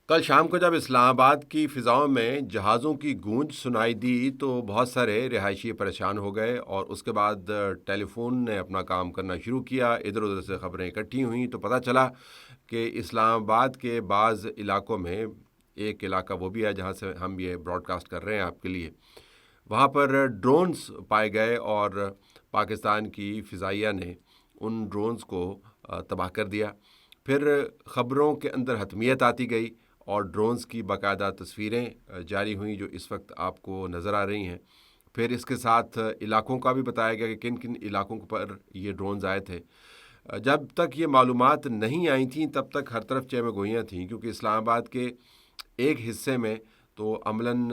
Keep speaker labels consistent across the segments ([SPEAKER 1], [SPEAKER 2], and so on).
[SPEAKER 1] کل شام کو جب اسلام آباد کی فضاؤں میں جہازوں کی گونج سنائی دی تو بہت سارے رہائشی پریشان ہو گئے، اور اس کے بعد ٹیلی فون نے اپنا کام کرنا شروع کیا۔ ادھر ادھر سے خبریں اکٹھی ہوئیں تو پتہ چلا کہ اسلام آباد کے بعض علاقوں میں، ایک علاقہ وہ بھی ہے جہاں سے ہم یہ براڈ کاسٹ کر رہے ہیں آپ کے لیے، وہاں پر ڈرونز پائے گئے، اور پاکستان کی فضائیہ نے ان ڈرونز کو تباہ کر دیا۔ پھر خبروں کے اندر حتمیت آتی گئی، اور ڈرونز کی باقاعدہ تصویریں جاری ہوئیں جو اس وقت آپ کو نظر آ رہی ہیں۔ پھر اس کے ساتھ علاقوں کا بھی بتایا گیا کہ کن کن علاقوں پر یہ ڈرونز آئے تھے۔ جب تک یہ معلومات نہیں آئی تھیں تب تک ہر طرف چہمہ گوئیاں تھیں، کیونکہ اسلام آباد کے ایک حصے میں تو عملاً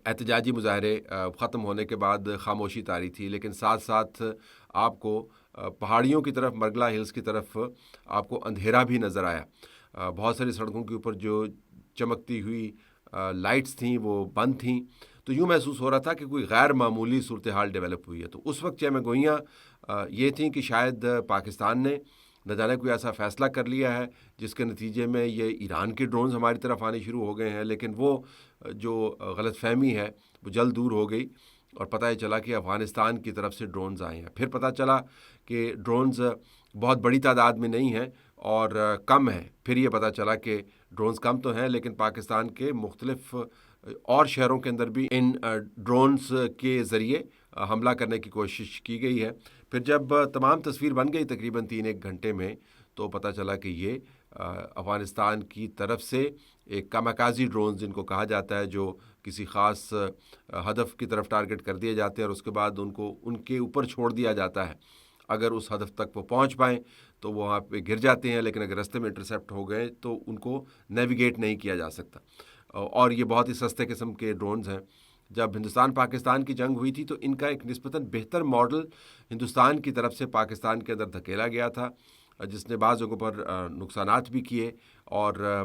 [SPEAKER 1] احتجاجی مظاہرے ختم ہونے کے بعد خاموشی طاری تھی، لیکن ساتھ ساتھ آپ کو پہاڑیوں کی طرف، مرگلا ہلز کی طرف آپ کو اندھیرا بھی نظر آیا۔ بہت ساری سڑکوں کے اوپر جو چمکتی ہوئی لائٹس تھیں وہ بند تھیں، تو یوں محسوس ہو رہا تھا کہ کوئی غیر معمولی صورتحال ڈیولپ ہوئی ہے۔ تو اس وقت چہمہ گوئیاں یہ تھیں کہ شاید پاکستان نے نہ جانے کوئی ایسا فیصلہ کر لیا ہے جس کے نتیجے میں یہ ایران کے ڈرونز ہماری طرف آنے شروع ہو گئے ہیں، لیکن وہ جو غلط فہمی ہے وہ جلد دور ہو گئی، اور پتہ یہ چلا کہ افغانستان کی طرف سے ڈرونز آئے ہیں۔ پھر پتہ چلا کہ ڈرونز بہت بڑی تعداد میں نہیں ہیں اور کم ہیں۔ پھر یہ پتہ چلا کہ ڈرونز کم تو ہیں، لیکن پاکستان کے مختلف اور شہروں کے اندر بھی ان ڈرونز کے ذریعے حملہ کرنے کی کوشش کی گئی ہے۔ پھر جب تمام تصویر بن گئی تقریباً 3-1 گھنٹے میں، تو پتہ چلا کہ یہ افغانستان کی طرف سے ایک کامکازی ڈرونز جن کو کہا جاتا ہے، جو کسی خاص ہدف کی طرف ٹارگٹ کر دیے جاتے ہیں اور اس کے بعد ان کو ان کے اوپر چھوڑ دیا جاتا ہے۔ اگر اس ہدف تک وہ پہنچ پائیں تو وہ وہاں پہ گر جاتے ہیں، لیکن اگر رستے میں انٹرسیپٹ ہو گئے تو ان کو نیویگیٹ نہیں کیا جا سکتا، اور یہ بہت ہی سستے قسم کے ڈرونز ہیں۔ جب ہندوستان پاکستان کی جنگ ہوئی تھی تو ان کا ایک نسبتاً بہتر ماڈل ہندوستان کی طرف سے پاکستان کے اندر دھکیلا گیا تھا، جس نے بعض جگہوں پر نقصانات بھی کیے، اور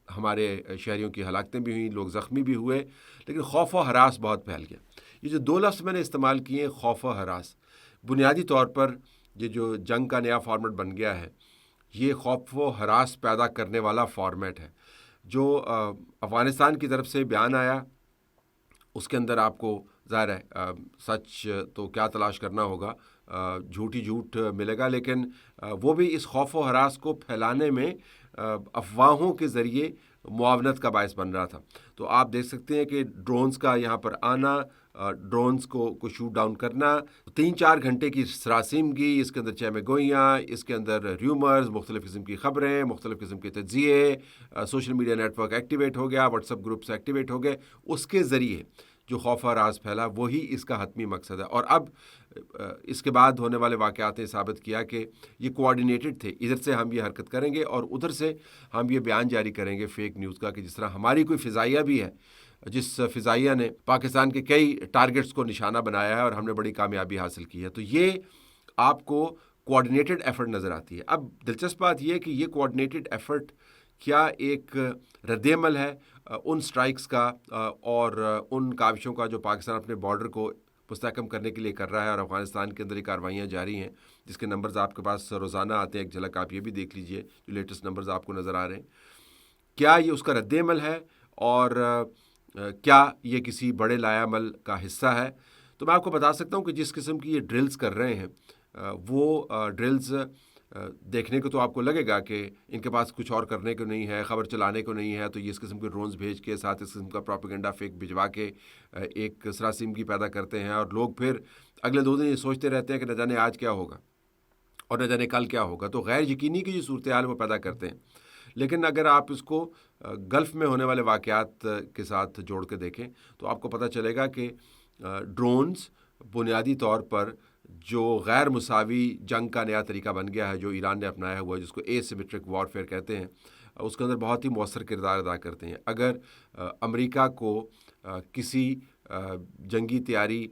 [SPEAKER 1] ہمارے شہریوں کی ہلاکتیں بھی ہوئیں، لوگ زخمی بھی ہوئے، لیکن خوف و ہراس بہت پھیل گیا۔ یہ جو 2 لفظ میں نے استعمال کیے ہیں، خوف و ہراس، بنیادی طور پر یہ جو جنگ کا نیا فارمیٹ بن گیا ہے، یہ خوف و ہراس پیدا کرنے والا فارمیٹ ہے۔ جو افغانستان کی طرف سے بیان آیا اس کے اندر آپ کو ظاہر ہے سچ تو کیا تلاش کرنا ہوگا، جھوٹ ہی جھوٹ ملے گا، لیکن وہ بھی اس خوف و ہراس کو پھیلانے میں افواہوں کے ذریعے معاونت کا باعث بن رہا تھا۔ تو آپ دیکھ سکتے ہیں کہ ڈرونز کا یہاں پر آنا، ڈرونز کو شوٹ ڈاؤن کرنا، 3-4 گھنٹے کی سراسیمگی، اس کے اندر چہمہ گوئیاں، اس کے اندر ریومرز، مختلف قسم کی خبریں، مختلف قسم کے تجزیے، social media network activate ہو گیا، واٹس ایپ گروپس ایکٹیویٹ ہو گئے، اس کے ذریعے جو خوف و راز پھیلا وہی اس کا حتمی مقصد ہے۔ اور اب اس کے بعد ہونے والے واقعات نے ثابت کیا کہ یہ کوآرڈینیٹڈ تھے، ادھر سے ہم یہ حرکت کریں گے اور ادھر سے ہم یہ بیان جاری کریں گے فیک نیوز کا، کہ جس طرح ہماری کوئی فضائیہ بھی ہے، جس فضائیہ نے پاکستان کے کئی ٹارگٹس کو نشانہ بنایا ہے اور ہم نے بڑی کامیابی حاصل کی ہے۔ تو یہ آپ کو کوآرڈینیٹڈ ایفرٹ نظر آتی ہے۔ اب دلچسپ بات یہ ہے کہ یہ کوآرڈینیٹڈ ایفرٹ کیا ایک رد عمل ہے ان سٹرائکس کا اور ان کاوشوں کا جو پاکستان اپنے بارڈر کو مستحکم کرنے کے لیے کر رہا ہے، اور افغانستان کے اندر یہ کارروائیاں جاری ہیں جس کے نمبرز آپ کے پاس روزانہ آتے ہیں۔ ایک جھلک آپ یہ بھی دیکھ لیجئے، جو لیٹسٹ نمبرز آپ کو نظر آ رہے ہیں، کیا یہ اس کا رد عمل ہے اور کیا یہ کسی بڑے لائے عمل کا حصہ ہے؟ تو میں آپ کو بتا سکتا ہوں کہ جس قسم کی یہ ڈرلز کر رہے ہیں، وہ ڈرلز دیکھنے کو تو آپ کو لگے گا کہ ان کے پاس کچھ اور کرنے کو نہیں ہے، خبر چلانے کو نہیں ہے، تو یہ اس قسم کے ڈرونز بھیج کے ساتھ اس قسم کا پروپیگنڈا فیک بھجوا کے ایک سراسیمگی پیدا کرتے ہیں، اور لوگ پھر اگلے 2 دن یہ سوچتے رہتے ہیں کہ نہ جانے آج کیا ہوگا اور نہ جانے کل کیا ہوگا۔ تو غیر یقینی کی جو صورتحال وہ پیدا کرتے ہیں۔ لیکن اگر آپ اس کو گلف میں ہونے والے واقعات کے ساتھ جوڑ کے دیکھیں تو آپ کو پتہ چلے گا کہ ڈرونز بنیادی طور پر جو غیر مساوی جنگ کا نیا طریقہ بن گیا ہے جو ایران نے اپنایا ہوا ہے، جس کو اے سیمیٹرک وارفیئر کہتے ہیں، اس کے اندر بہت ہی مؤثر کردار ادا کرتے ہیں۔ اگر امریکہ کو کسی جنگی تیاری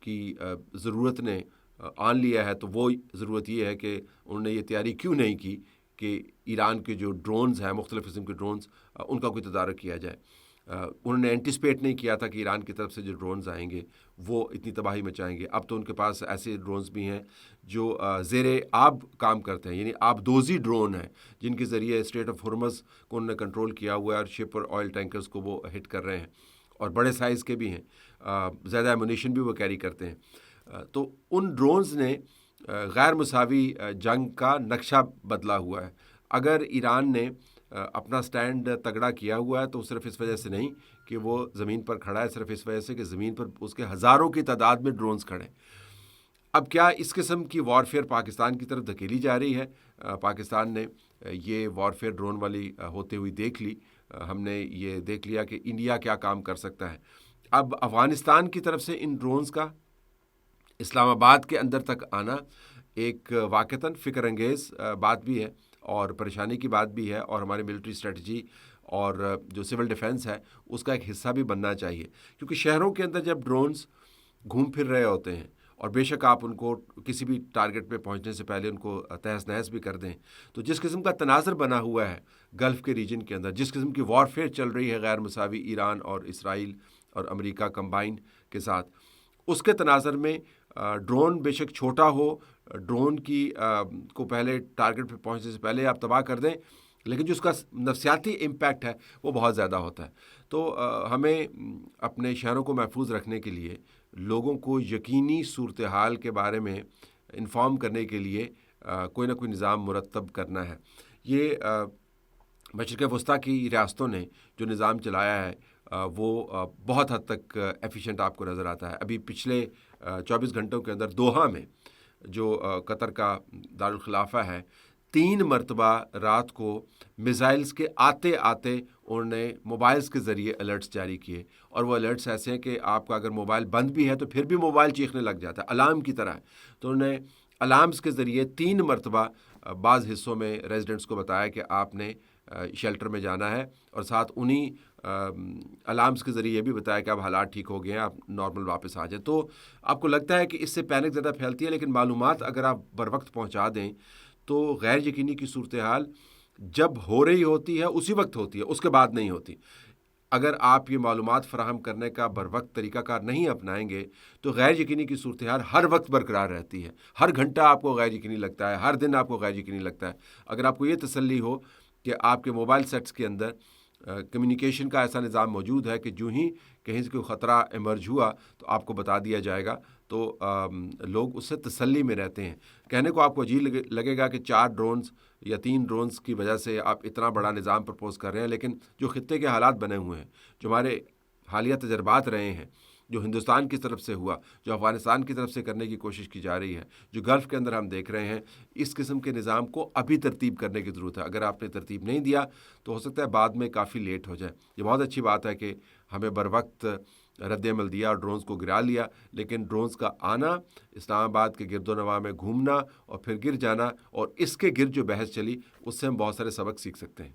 [SPEAKER 1] کی ضرورت نے آن لیا ہے تو وہ ضرورت یہ ہے کہ انہوں نے یہ تیاری کیوں نہیں کی کہ ایران کے جو ڈرونز ہیں، مختلف قسم کے ڈرونز، ان کا کوئی تدارک کیا جائے۔ انہوں نے اینٹیسپیٹ نہیں کیا تھا کہ ایران کی طرف سے جو ڈرونز آئیں گے وہ اتنی تباہی مچائیں گے. اب تو ان کے پاس ایسے ڈرونز بھی ہیں جو زیر آب کام کرتے ہیں، یعنی آب دوزی ڈرون ہیں، جن کے ذریعے اسٹریٹ آف ہرمز کو انہوں نے کنٹرول کیا ہوا ہے اور شپ اور آئل ٹینکرز کو وہ ہٹ کر رہے ہیں، اور بڑے سائز کے بھی ہیں، زیادہ ایمونیشن بھی وہ کیری کرتے ہیں. تو ان ڈرونز نے غیر مساوی جنگ کا نقشہ بدلا ہوا ہے. اگر ایران نے اپنا سٹینڈ تگڑا کیا ہوا ہے تو صرف اس وجہ سے نہیں کہ وہ زمین پر کھڑا ہے، صرف اس وجہ سے کہ زمین پر اس کے ہزاروں کی تعداد میں ڈرونز کھڑے ہیں. اب کیا اس قسم کی وارفیئر پاکستان کی طرف دھکیلی جا رہی ہے؟ پاکستان نے یہ وارفیئر ڈرون والی ہوتے ہوئی دیکھ لی. ہم نے یہ دیکھ لیا کہ انڈیا کیا کام کر سکتا ہے. اب افغانستان کی طرف سے ان ڈرونز کا اسلام آباد کے اندر تک آنا ایک واقعتاً فکر انگیز بات بھی ہے اور پریشانی کی بات بھی ہے، اور ہماری ملٹری اسٹریٹجی اور جو سول ڈیفنس ہے اس کا ایک حصہ بھی بننا چاہیے. کیونکہ شہروں کے اندر جب ڈرونز گھوم پھر رہے ہوتے ہیں اور بے شک آپ ان کو کسی بھی ٹارگٹ پہ پہنچنے سے پہلے ان کو تہس نہس بھی کر دیں، تو جس قسم کا تناظر بنا ہوا ہے گلف کے ریجن کے اندر، جس قسم کی وارفیئر چل رہی ہے غیر مساوی ایران اور اسرائیل اور امریکہ کمبائنڈ کے ساتھ، اس کے تناظر میں ڈرون بے شک چھوٹا ہو، ڈرون کی کو پہلے ٹارگٹ پہ پہنچنے سے پہلے آپ تباہ کر دیں، لیکن جو اس کا نفسیاتی امپیکٹ ہے وہ بہت زیادہ ہوتا ہے. تو ہمیں اپنے شہروں کو محفوظ رکھنے کے لیے لوگوں کو یقینی صورتحال کے بارے میں انفارم کرنے کے لیے کوئی نہ کوئی نظام مرتب کرنا ہے. یہ مشرق وسطیٰ کی ریاستوں نے جو نظام چلایا ہے وہ بہت حد تک ایفیشینٹ آپ کو نظر آتا ہے. ابھی پچھلے 24 گھنٹوں کے اندر دوحہ میں جو قطر کا دارالخلافہ ہے، 3 مرتبہ رات کو میزائلز کے آتے انہوں نے موبائلز کے ذریعے الرٹس جاری کیے، اور وہ الرٹس ایسے ہیں کہ آپ کا اگر موبائل بند بھی ہے تو پھر بھی موبائل چیخنے لگ جاتا ہے، الارم کی طرح ہے. تو انہوں نے الارمز کے ذریعے 3 مرتبہ بعض حصوں میں ریزیڈنٹس کو بتایا کہ آپ نے شیلٹر میں جانا ہے، اور ساتھ انہی الارمز کے ذریعے یہ بھی بتایا کہ اب حالات ٹھیک ہو گئے ہیں، آپ نارمل واپس آ جائیں. تو آپ کو لگتا ہے کہ اس سے پینک زیادہ پھیلتی ہے، لیکن معلومات اگر آپ بر وقت پہنچا دیں تو غیر یقینی کی صورتحال جب ہو رہی ہوتی ہے اسی وقت ہوتی ہے، اس کے بعد نہیں ہوتی. اگر آپ یہ معلومات فراہم کرنے کا بر وقت طریقہ کار نہیں اپنائیں گے تو غیر یقینی کی صورتحال ہر وقت برقرار رہتی ہے. ہر گھنٹہ آپ کو غیر یقینی لگتا ہے، ہر دن آپ کو غیر یقینی لگتا ہے. اگر آپ کو یہ تسلی ہو کہ آپ کے موبائل سیٹس کے اندر کمیونیکیشن کا ایسا نظام موجود ہے کہ جو ہی کہیں سے کوئی خطرہ ایمرج ہوا تو آپ کو بتا دیا جائے گا، تو لوگ اس سے تسلی میں رہتے ہیں. کہنے کو آپ کو عجیب لگے گا کہ 4 ڈرونز یا 3 ڈرونز کی وجہ سے آپ اتنا بڑا نظام پرپوز کر رہے ہیں، لیکن جو خطے کے حالات بنے ہوئے ہیں، جو ہمارے حالیہ تجربات رہے ہیں، جو ہندوستان کی طرف سے ہوا، جو افغانستان کی طرف سے کرنے کی کوشش کی جا رہی ہے، جو گلف کے اندر ہم دیکھ رہے ہیں، اس قسم کے نظام کو ابھی ترتیب کرنے کی ضرورت ہے. اگر آپ نے ترتیب نہیں دیا تو ہو سکتا ہے بعد میں کافی لیٹ ہو جائے. یہ بہت اچھی بات ہے کہ ہمیں بر وقت رد عمل دیا اور ڈرونز کو گرا لیا، لیکن ڈرونز کا آنا، اسلام آباد کے گرد و نواح میں گھومنا اور پھر گر جانا، اور اس کے گرد جو بحث چلی، اس سے ہم بہت سارے سبق سیکھ سکتے ہیں.